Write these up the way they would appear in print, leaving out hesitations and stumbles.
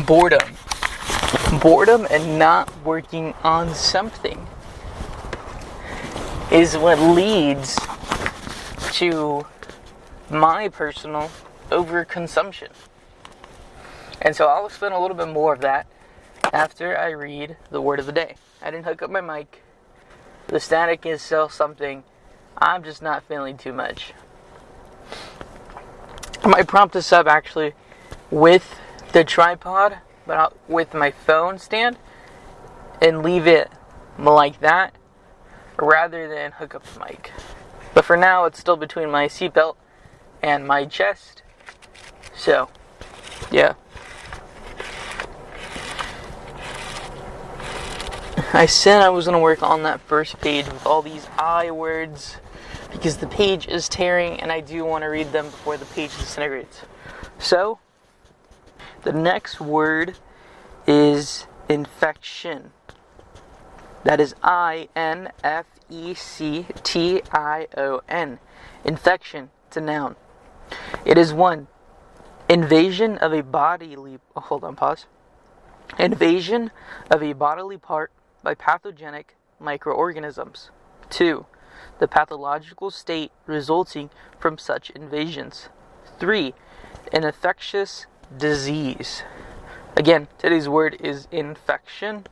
Boredom. Boredom and not working on something is what leads to my personal overconsumption. And so I'll explain a little bit more of that after I read the word of the day. I didn't hook up my mic. The static is still something. I'm just not feeling too much. I might prompt this up actually with the tripod, but with my phone stand, and leave it like that rather than hook up the mic. But for now, it's still between my seatbelt and my chest. So, yeah. I said I was going to work on that first page with all these I words because the page is tearing and I do want to read them before the page disintegrates. So, the next word is infection. That is I-N-F-E-C-T-I-O-N. Infection. It's a noun. It is 1. Invasion of a bodily... Invasion of a bodily part by pathogenic microorganisms. 2. The pathological state resulting from such invasions. 3. An infectious disease. Again, today's word is infection.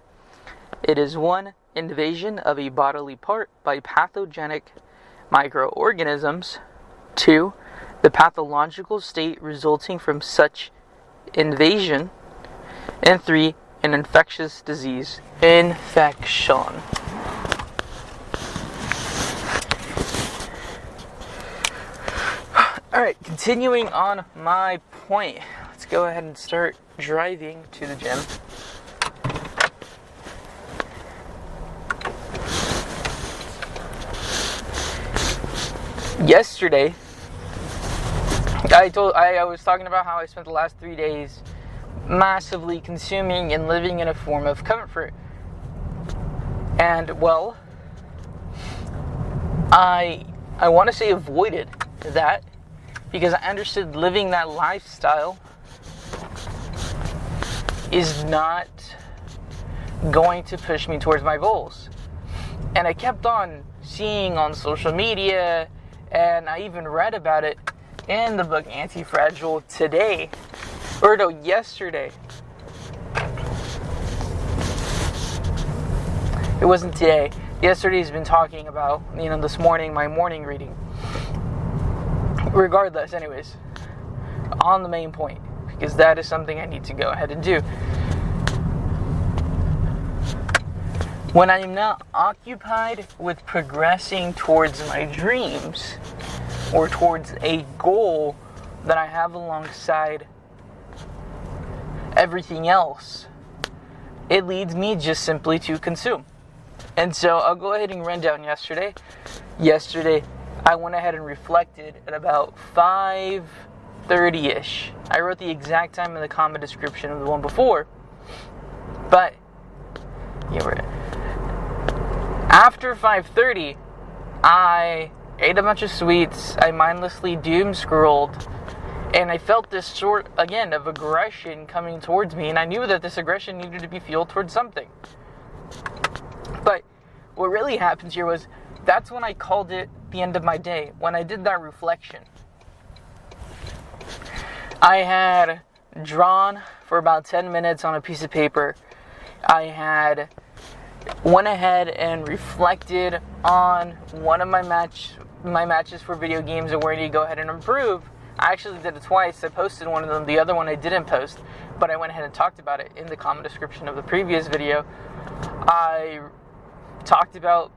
It is 1. Invasion of a bodily part by pathogenic microorganisms. 2. The pathological state resulting from such invasion. And 3. An infectious disease. Infection. Alright, continuing on my point. Let's go ahead and start driving to the gym. Yesterday, I was talking about how I spent the last 3 days massively consuming and living in a form of comfort. And, well, I want to say avoided that because I understood living that lifestyle is not going to push me towards my goals. And I kept on seeing on social media, and I even read about it in the book Anti-Fragile yesterday. It wasn't today. Yesterday's been talking about, this morning, my morning reading. Regardless, anyways, on the main point, because that is something I need to go ahead and do. When I am not occupied with progressing towards my dreams or towards a goal that I have alongside everything else, it leads me just simply to consume. And so I'll go ahead and run down yesterday. Yesterday, I went ahead and reflected at about 5:30-ish. I wrote the exact time in the comment description of the one before. But, after 5:30, I ate a bunch of sweets, I mindlessly doom scrolled, and I felt this sort, again, of aggression coming towards me, and I knew that this aggression needed to be fueled towards something. But what really happened here was, that's when I called it the end of my day, when I did that reflection. I had drawn for about 10 minutes on a piece of paper. I had went ahead and reflected on one of my matches for video games and where I need to go ahead and improve. I actually did it twice. I posted one of them. The other one I didn't post, but I went ahead and talked about it in the comment description of the previous video. I talked about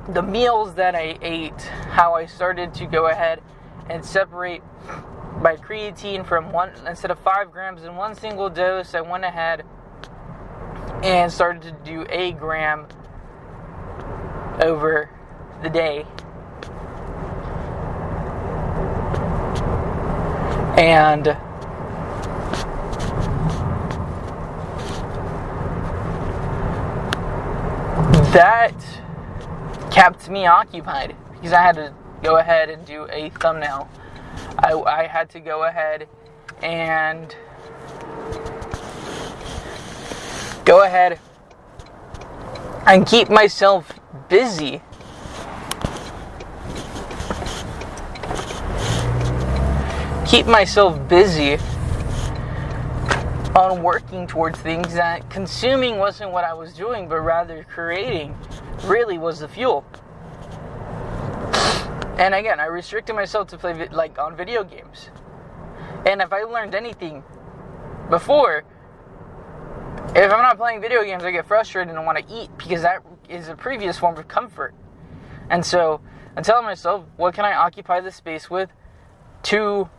the meals that I ate, how I started to go ahead and separate my creatine from instead of 5 grams in one single dose, I went ahead and started to do 1 gram over the day. And that kept me occupied because I had to go ahead and do a thumbnail. I had to go ahead and go ahead and keep myself busy. Keep myself busy on working towards things that consuming wasn't what I was doing, but rather creating really was the fuel. And again, I restricted myself to play on video games. And if I learned anything before, if I'm not playing video games, I get frustrated and want to eat, because that is a previous form of comfort. And so I'm telling myself, what can I occupy this space with to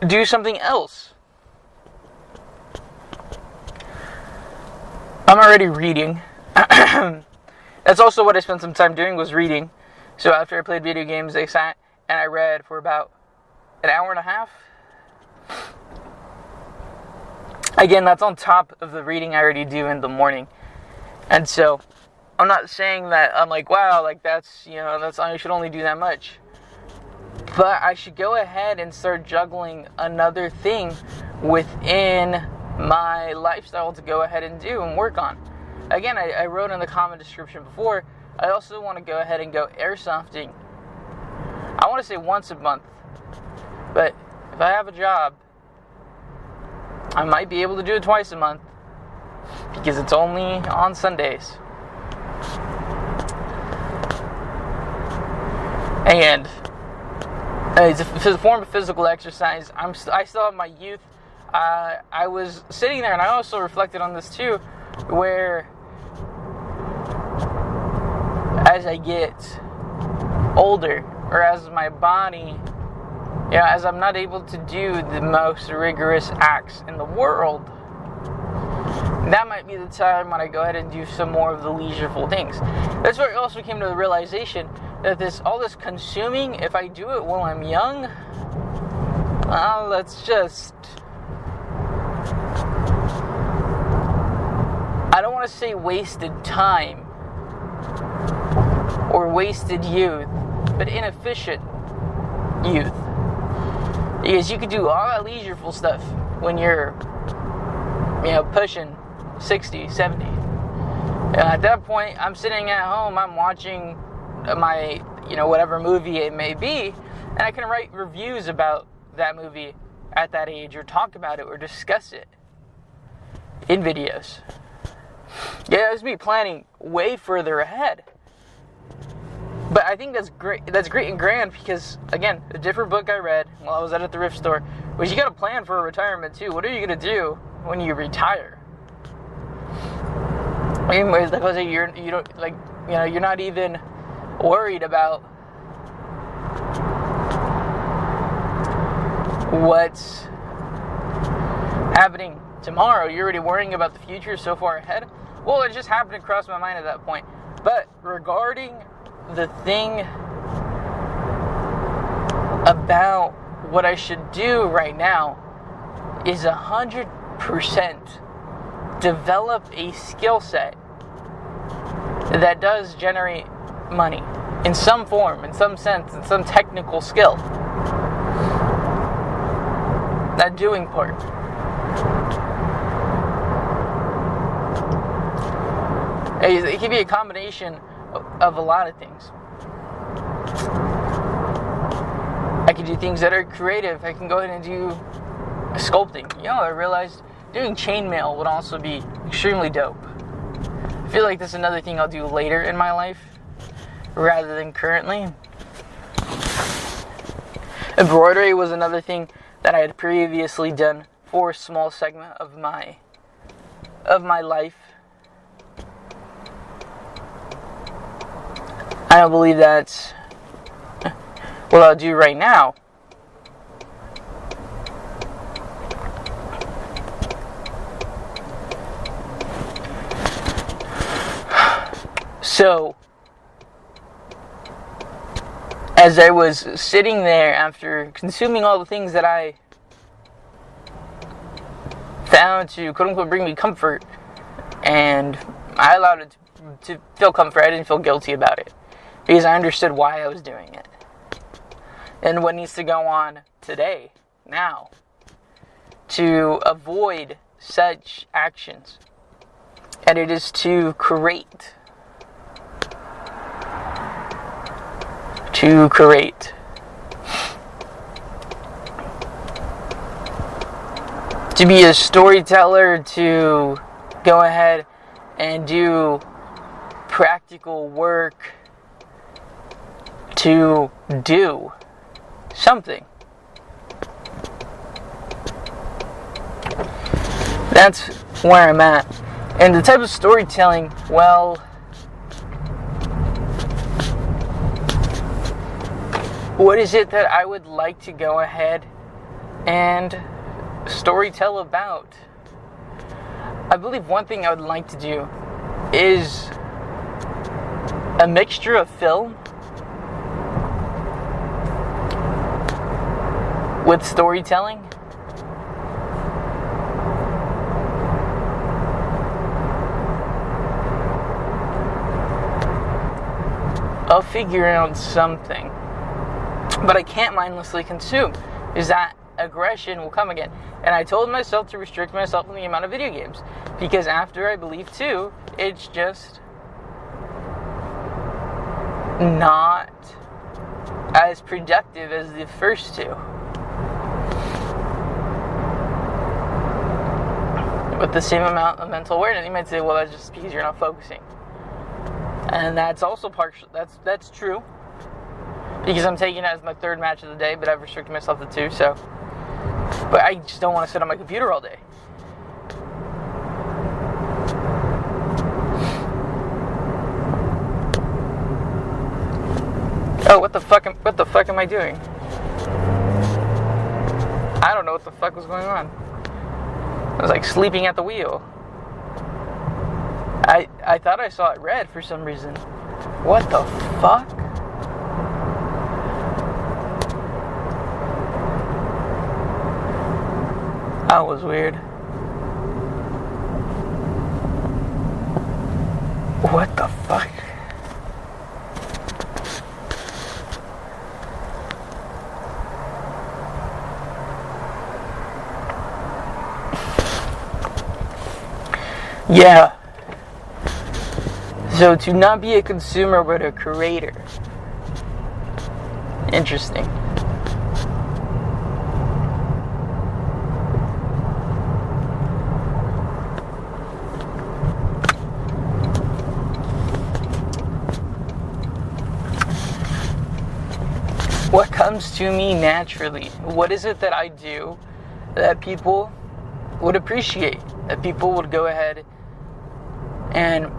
do something else? I'm already reading. That's also what I spent some time doing, was reading. So after I played video games, I sat and I read for about an hour and a half. Again, that's on top of the reading I already do in the morning. And so I'm not saying that I'm like, wow, like that's I should only do that much. But I should go ahead and start juggling another thing within my lifestyle to go ahead and do and work on. Again, I wrote in the comment description before, I also want to go ahead and go airsofting. I want to say once a month. But if I have a job, I might be able to do it twice a month, because it's only on Sundays. And it's a form of physical exercise. I still have my youth. I was sitting there, and I also reflected on this too, where as I get older, or as my body, as I'm not able to do the most rigorous acts in the world, that might be the time when I go ahead and do some more of the leisureful things. That's where I also came to the realization that all this consuming, if I do it while I'm young, I don't want to say wasted time or wasted youth, but inefficient youth. Because you could do all that leisureful stuff when you're, pushing 60, 70. And at that point, I'm sitting at home, I'm watching my, whatever movie it may be, and I can write reviews about that movie at that age, or talk about it, or discuss it in videos. Yeah, it's me planning way further ahead. But I think that's great. That's great and grand, because, again, a different book I read while I was at the thrift store was, you got to plan for a retirement too. What are you going to do when you retire? Anyways, because you're not even worried about what's happening tomorrow. You're already worrying about the future so far ahead. Well, it just happened to cross my mind at that point. But regarding the thing about what I should do right now is 100% develop a skill set that does generate money in some form, in some sense, in some technical skill. That doing part. It can be a combination of a lot of things. I can do things that are creative. I can go ahead and do sculpting. I realized doing chainmail would also be extremely dope. I feel like that's another thing I'll do later in my life rather than currently. Embroidery was another thing that I had previously done for a small segment of my life. I don't believe that's what I'll do right now. So, as I was sitting there after consuming all the things that I found to quote-unquote bring me comfort, and I allowed it to feel comfort, I didn't feel guilty about it, because I understood why I was doing it and what needs to go on today, now, to avoid such actions, and it is to create. To create. To be a storyteller, to go ahead and do practical work, to do something. That's where I'm at. And the type of storytelling, well, what is it that I would like to go ahead and storytell about? I believe one thing I would like to do is a mixture of film with storytelling. I'll figure out something. But I can't mindlessly consume, is that aggression will come again. And I told myself to restrict myself in the amount of video games, because after I believe 2, it's just not as productive as the first 2. With the same amount of mental awareness, you might say, well, that's just because you're not focusing. And that's also partial. That's true. Because I'm taking it as my 3rd match of the day, but I've restricted myself to 2, so. But I just don't want to sit on my computer all day. Oh, what the fuck am I doing? I don't know what the fuck was going on. I was like sleeping at the wheel. I thought I saw it red for some reason. What the fuck? That was weird. What the fuck? Yeah. So to not be a consumer but a creator. Interesting. What comes to me naturally? What is it that I do that people would appreciate? That people would go ahead and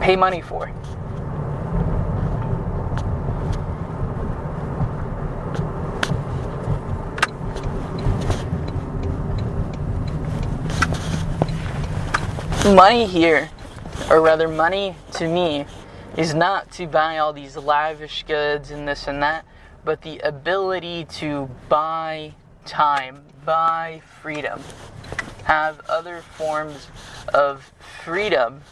pay money for? Money here, or rather money to me, is not to buy all these lavish goods and this and that, but the ability to buy time, buy freedom, have other forms of freedom.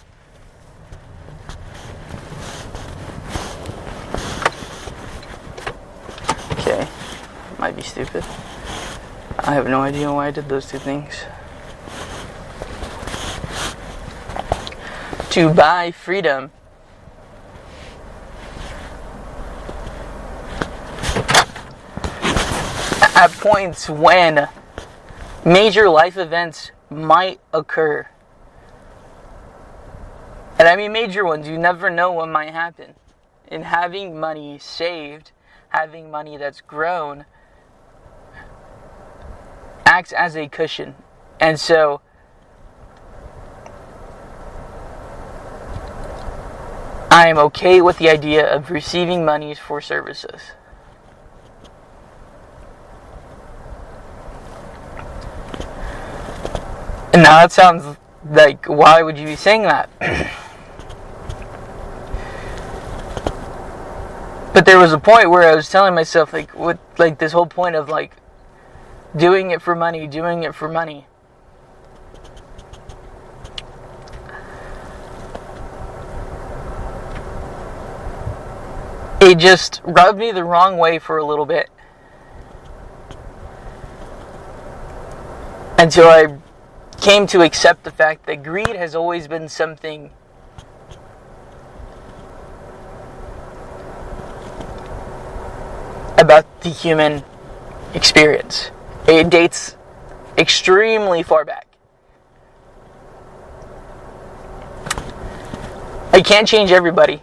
Okay, might be stupid. I have no idea why I did those 2 things. To buy freedom. At points when major life events might occur. And I mean major ones, you never know what might happen. And having money saved, having money that's grown, acts as a cushion. And so, I am okay with the idea of receiving monies for services. And now that sounds like, why would you be saying that? But there was a point where I was telling myself, like, what, like this whole point of like doing it for money. It just rubbed me the wrong way for a little bit. Until I came to accept the fact that greed has always been something about the human experience. It dates extremely far back. I can't change everybody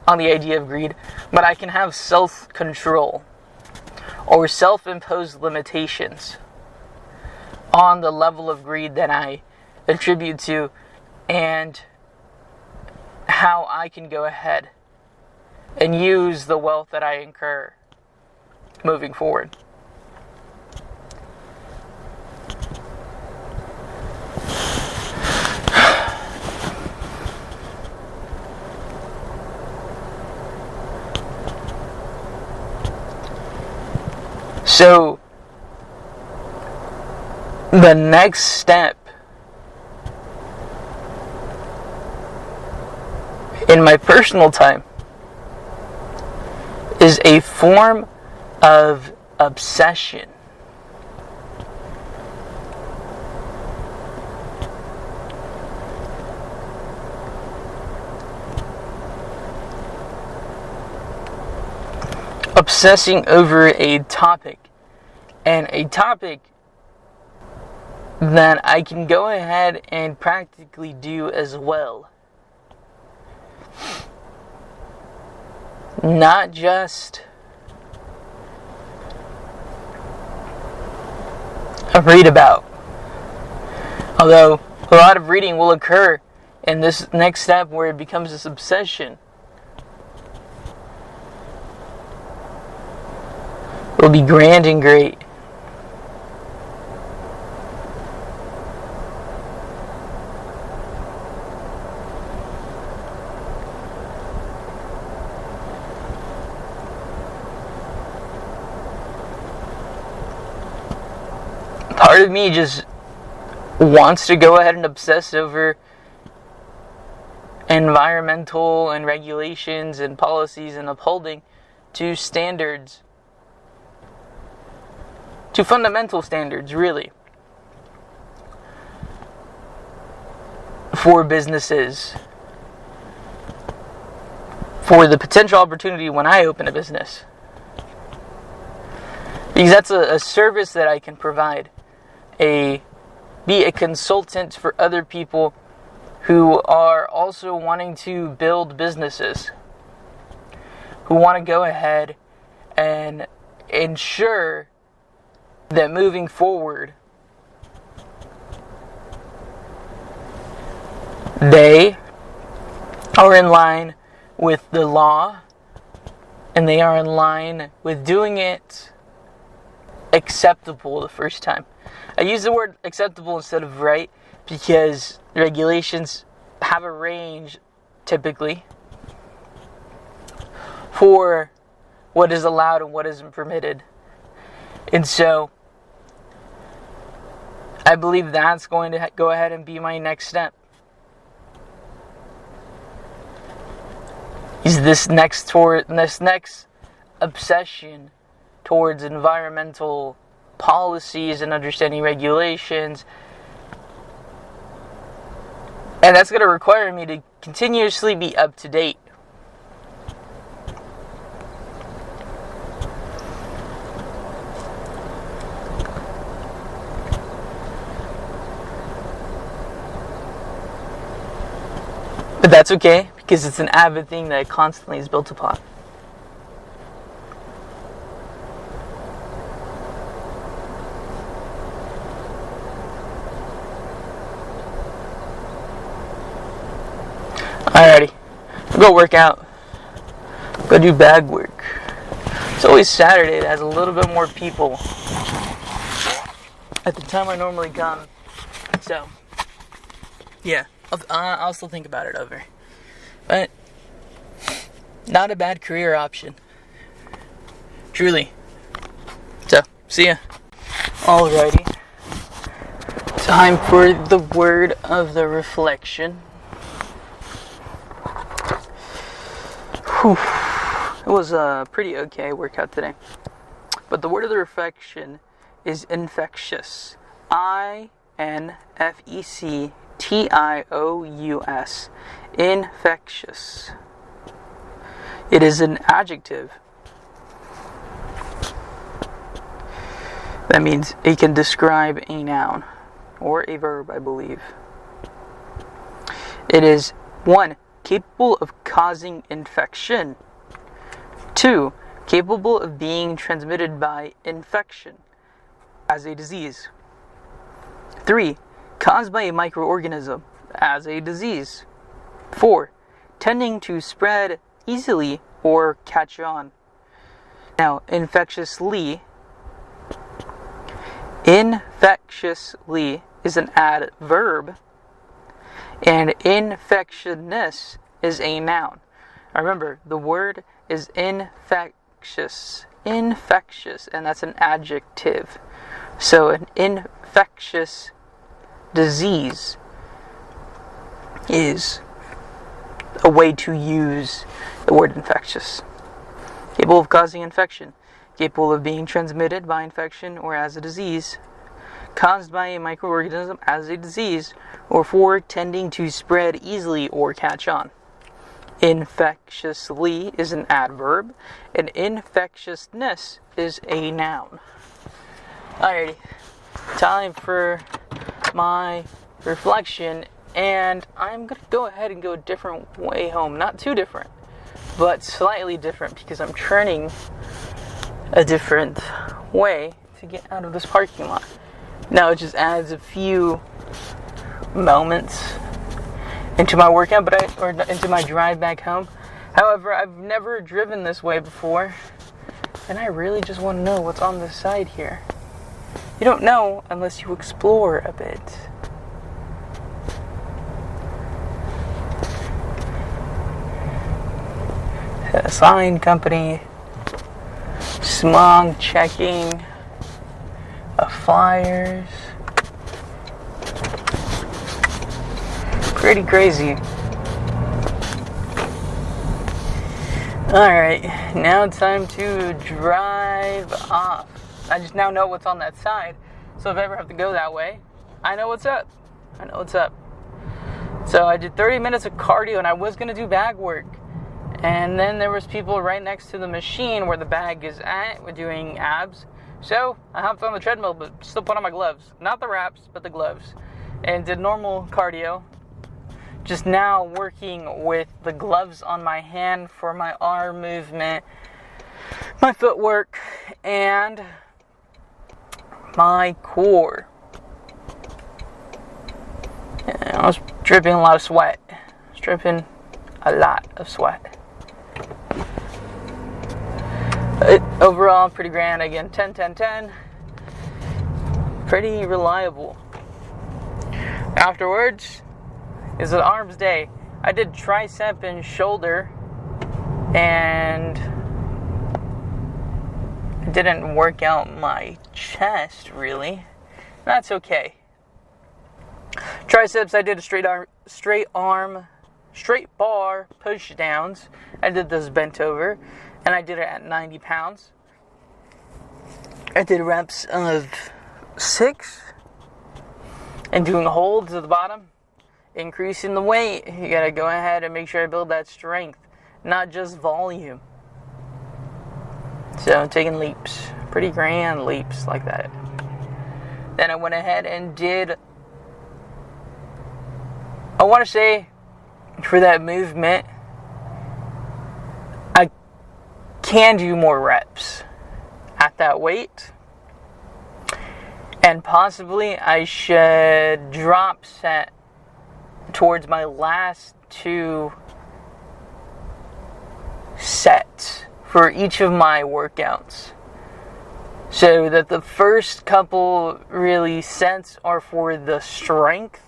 on the idea of greed, but I can have self-control or self-imposed limitations on the level of greed that I attribute to and how I can go ahead and use the wealth that I incur moving forward. So, the next step in my personal time is a form of obsession. Obsessing over a topic, and a topic that I can go ahead and practically do as well. Not just read about. Although a lot of reading will occur in this next step where it becomes this obsession. It will be grand and great. Part of me just wants to go ahead and obsess over environmental and regulations and policies and upholding to standards, to fundamental standards, really, for businesses, for the potential opportunity when I open a business. Because that's a service that I can provide. Be a consultant for other people who are also wanting to build businesses, who want to go ahead and ensure that moving forward they are in line with the law and they are in line with doing it acceptable the first time. I use the word acceptable instead of right because regulations have a range typically for what is allowed and what isn't permitted. And so I believe that's going to go ahead and be my next step. Is this next obsession towards environmental policies and understanding regulations. And that's going to require me to continuously be up to date. But that's okay, because it's an avid thing that constantly is built upon. Alrighty, go work out. Go do bag work. It's always Saturday that has a little bit more people at the time I normally come. So, yeah, I'll still think about it over. But, not a bad career option. Truly. So, see ya. Alrighty. Time for the word of the reflection. Whew. It was a pretty okay workout today. But the word of the reflection is infectious. I infectious. Infectious. It is an adjective. That means it can describe a noun or a verb, I believe. It is 1. Capable of causing infection. 2. Capable of being transmitted by infection as a disease. 3. Caused by a microorganism as a disease. 4. Tending to spread easily or catch on. Now, infectiously is an adverb, and infectiousness is a noun. Remember, the word is infectious, and that's an adjective. So an infectious disease is a way to use the word infectious. Capable of causing infection. Capable of being transmitted by infection or as a disease. Caused by a microorganism as a disease. Or 4. Tending to spread easily or catch on. Infectiously is an adverb, and infectiousness is a noun. Alrighty, time for my reflection, and I'm going to go ahead and go a different way home. Not too different, but slightly different, because I'm turning a different way to get out of this parking lot. Now it just adds a few moments into my workout, or into my drive back home. However, I've never driven this way before, and I really just want to know what's on this side here. You don't know unless you explore a bit. Sign company, smog checking, flyers. Pretty crazy. Alright, now it's time to drive off. I just now know what's on that side, so if I ever have to go that way, I know what's up. So I did 30 minutes of cardio, and I was going to do bag work. And then there was people right next to the machine where the bag is at, we're doing abs. So I hopped on the treadmill, but still put on my gloves. Not the wraps, but the gloves. And did normal cardio. Just now working with the gloves on my hand for my arm movement, my footwork, and my core. And I was dripping a lot of sweat. Overall, pretty grand. Again, 10, 10, 10. Pretty reliable. Afterwards is an arms day. I did tricep and shoulder, and I didn't work out my chest, really. That's okay. Triceps, I did a straight bar push downs. I did this bent over, and I did it at 90 pounds. I did reps of 6, and doing holds at the bottom, increasing the weight. You gotta go ahead and make sure I build that strength, not just volume. So I'm taking leaps, pretty grand leaps like that. Then I went ahead and did, I want to say, for that movement, I can do more reps at that weight, and possibly I should drop set towards my last 2 sets for each of my workouts, so that the first couple really sets are for the strength,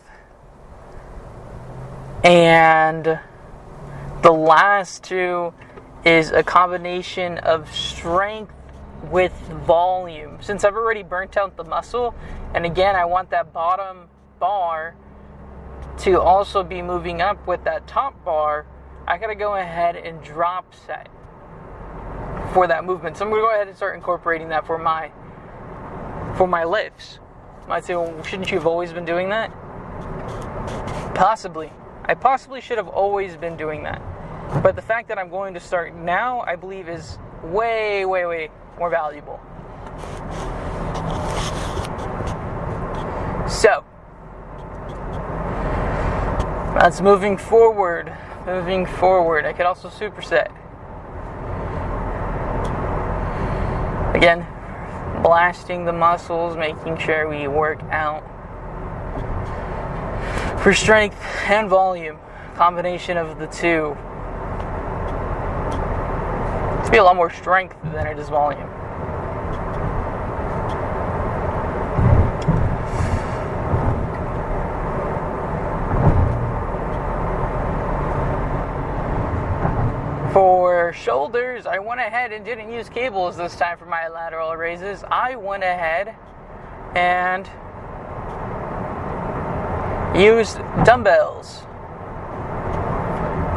and the last 2 is a combination of strength with volume. Since I've already burnt out the muscle, and again, I want that bottom bar to also be moving up with that top bar, I gotta go ahead and drop set for that movement. So I'm gonna go ahead and start incorporating that for my lifts. might say, well, shouldn't you have always been doing that? Possibly. I possibly should have always been doing that. But the fact that I'm going to start now, I believe, is way, way, way more valuable. So, that's moving forward. I could also superset. Again, blasting the muscles, making sure we work out for strength and volume. Combination of the two. It's be a lot more strength than it is volume. For shoulders, I went ahead and didn't use cables this time for my lateral raises. I went ahead and used dumbbells.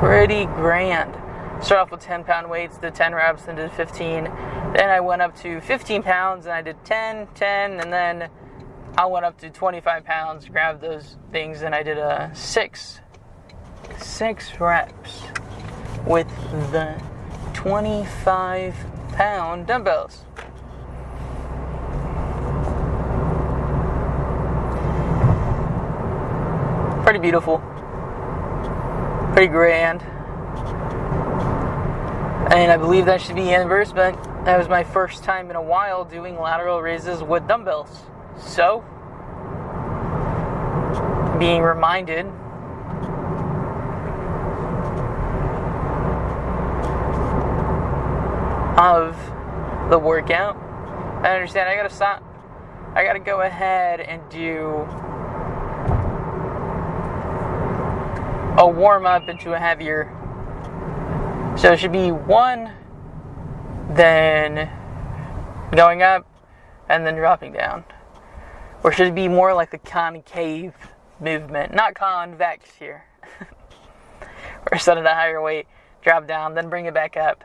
Pretty grand. Start off with 10-pound weights, did 10 reps, then did 15. Then I went up to 15 pounds and I did 10, and then I went up to 25 pounds, grabbed those things, and I did a 6 reps with the 25-pound dumbbells. Pretty beautiful. Pretty grand. And I believe that should be inverse, but that was my first time in a while doing lateral raises with dumbbells. So, being reminded of the workout. I understand I gotta stop. I gotta go ahead and do a warm up into a heavier. So it should be 1, then going up, and then dropping down. Or should it be more like the concave movement? Not convex here. Or set at a higher weight, drop down, then bring it back up.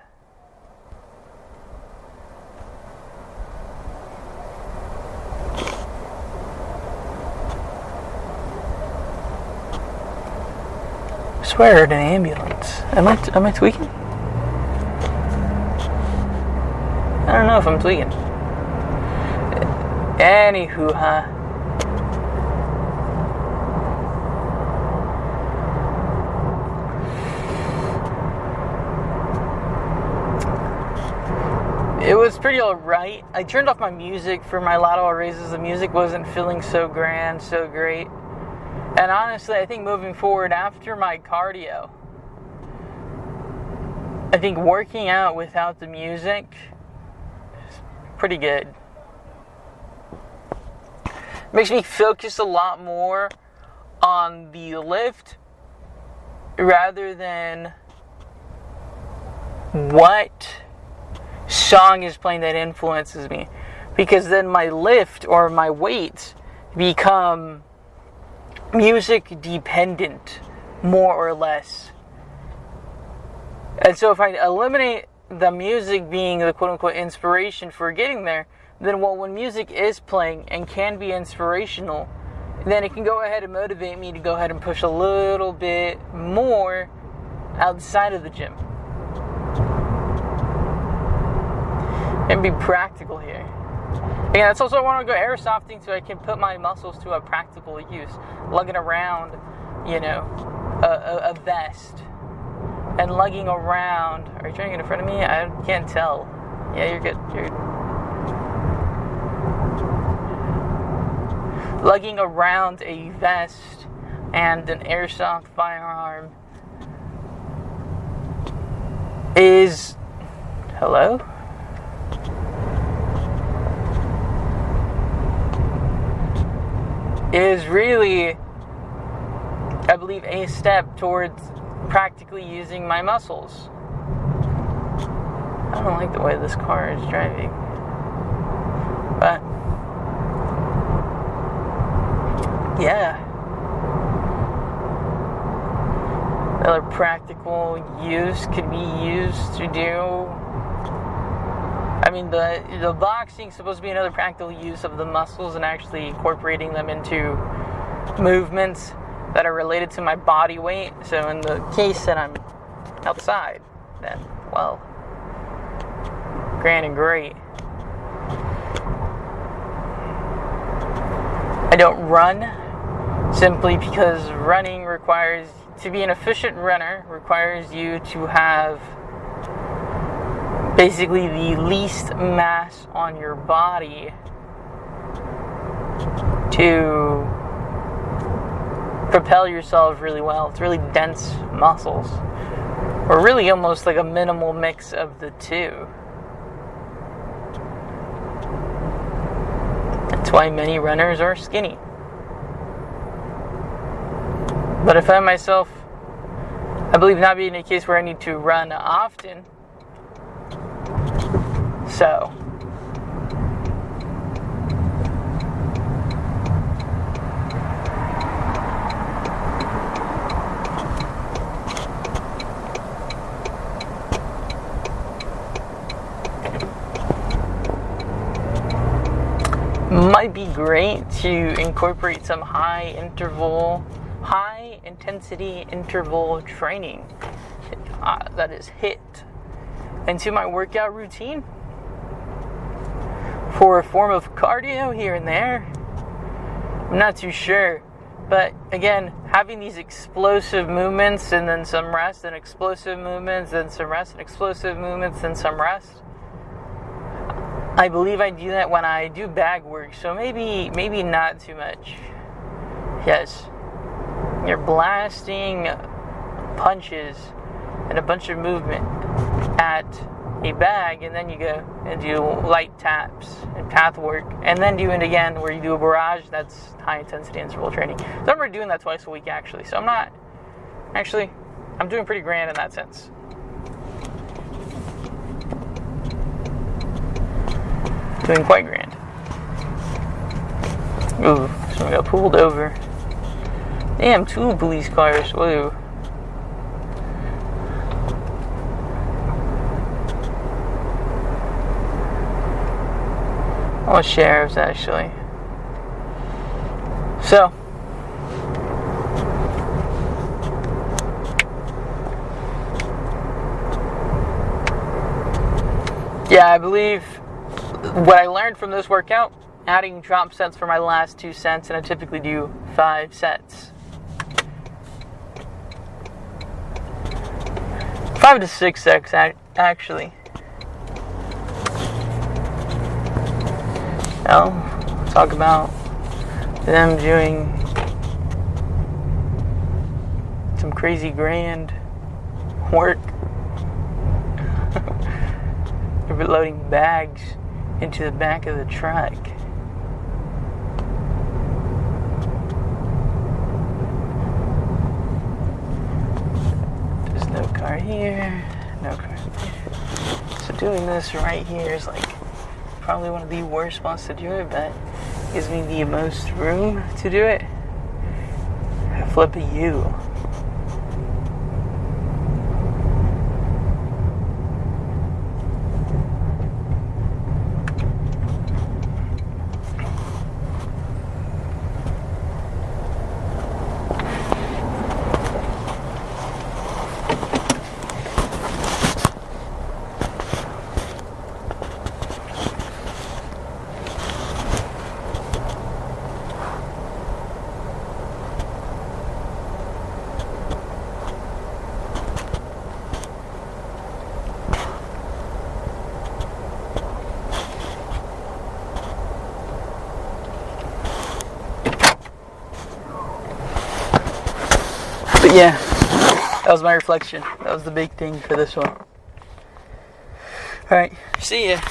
I swear I heard an ambulance. Am I tweaking? I don't know if I'm tweaking. Anywho, it was pretty alright. I turned off my music for my lateral raises. The music wasn't feeling so grand, so great. And honestly, I think moving forward after my cardio, I think working out without the music is pretty good. Makes me focus a lot more on the lift rather than what song is playing that influences me. Because then my lift or my weights become music dependent, more or less. And so if I eliminate the music being the quote-unquote inspiration for getting there, then when music is playing and can be inspirational, then it can go ahead and motivate me to go ahead and push a little bit more outside of the gym. And be practical here. And that's also why I want to go airsofting, so I can put my muscles to a practical use. Lugging around, a vest. And lugging around. Are you trying to get in front of me? I can't tell. Yeah, you're good. Lugging around a vest and an airsoft firearm is... Hello? Is really, I believe, a step towards practically using my muscles. I don't like the way this car is driving. But, yeah. Another practical use could be used to do... mean, the boxing is supposed to be another practical use of the muscles and actually incorporating them into movements that are related to my body weight. So in the case that I'm outside, then, well, grand and great. I don't run simply because running requires, to be an efficient runner, requires you to have basically the least mass on your body to propel yourself really well. It's really dense muscles, or really almost like a minimal mix of the two. That's why many runners are skinny. But I find myself, I believe, not being in a case where I need to run often. So, might be great to incorporate some high intensity interval training that is HIIT into my workout routine for a form of cardio here and there. I'm not too sure, but again, having these explosive movements and then some rest, and explosive movements, then some rest, and explosive movements, then some rest. I believe I do that when I do bag work, so maybe not too much. Yes, you're blasting punches and a bunch of movement at a bag, and then you go and do light taps and path work, and then do it again where you do a barrage. That's high intensity interval training. So I'm already doing that twice a week actually, so I'm doing pretty grand in that sense. Doing quite grand. Ooh, someone got pulled over. Damn, 2 police cars. Whoa. All sheriffs, actually. So, yeah, I believe what I learned from this workout, adding drop sets for my last 2 sets, and I typically do 5 sets. 5 to 6 sets, actually. Now, talk about them doing some crazy grand work. They're loading bags into the back of the truck. There's no car here, no car there. So doing this right here is like probably one of the worst spots to do it, but gives me the most room to do it. Flip a U. But yeah, that was my reflection. That was the big thing for this one. Alright, see ya.